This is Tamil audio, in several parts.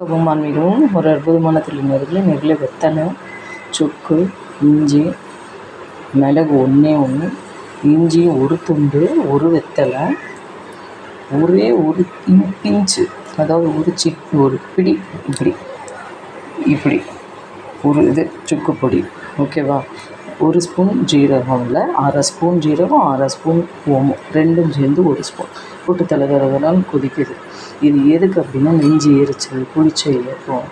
ஆன்மீகமும் ஒரு அற்புதமான தொழில்நுட்பங்களை நெல்லை வெத்தலை, சுக்கு, இஞ்சி, மிளகு ஒன்றே ஒன்று, இஞ்சி ஒரு துண்டு, ஒரு வெத்தலை, ஒரே ஒரு பிஞ்சு, அதாவது ஒரு பிடி, இப்படி இப்படி ஒரு சுக்கு பொடி, ஓகேவா. ஒரு ஸ்பூன் ஜீரகம், இல்லை 1/2 ஸ்பூன் ஜீரகம், 1/2 ஸ்பூன் ஓமம், ரெண்டும் சேர்ந்து 1 ஸ்பூன் போட்டு தலதலன்னு கொதிக்குது. இது எதுக்கு அப்படின்னா நெஞ்சு எரிச்சல், புளிச்ச ஏப்பம்,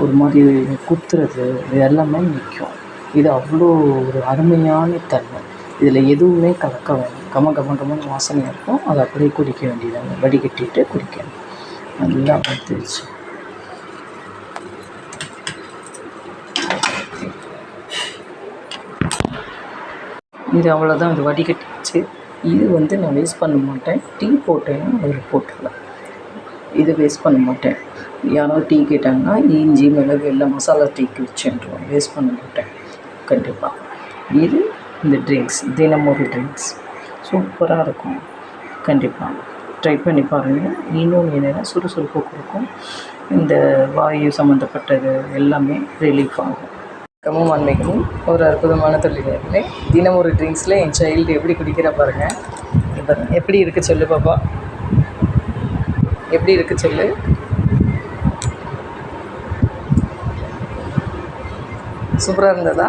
ஒரு மாதிரி குத்துறது, இது எல்லாமே நிற்கும். இது அவ்வளோ ஒரு அருமையான தன்மை. இதில் எதுவுமே கலக்க வேண்டாம். கமன்னு வாசனையாக இருக்கும். அதை அப்படியே குடிக்க வேண்டியதாங்க. வடிகட்டிட்டு குடிக்கணும். நல்லா வறுத்துருச்சு. இது அவ்வளோதான். அது வடிகட்டிச்சு. இது நான் வேஸ்ட் பண்ண மாட்டேன். டீ போட்டேன்னா அதில் போட்டுடலாம். இது வேஸ்ட் பண்ண மாட்டேன். யாராவது டீ கேட்டாங்கன்னா இஞ்சி, மிளகு எல்லாம் மசாலா டீக்கு வச்சுருவோம். வேஸ்ட் பண்ண மாட்டேன் கண்டிப்பாக. இது இந்த ட்ரிங்க்ஸ், தினமொரு ட்ரிங்க்ஸ் சூப்பராக இருக்கும். கண்டிப்பாக ட்ரை பண்ணி பாருங்கள். இன்னொன்று என்னென்னா சுறுசுறுப்பு கொடுக்கும். இந்த வாயு சம்மந்தப்பட்டது எல்லாமே ரிலீஃப் ஆகும். ஆன்மீகமும் ஒரு அற்புதமான தொழில்நுட்பமே. தினமொரு ட்ரிங்க்ஸில் என் சைல்டு எப்படி குடிக்கிற பாருங்கள். இப்போ எப்படி இருக்குது சொல்லு பாப்பா, எப்படி இருக்குது சொல்லு. சூப்பராக இருந்ததா?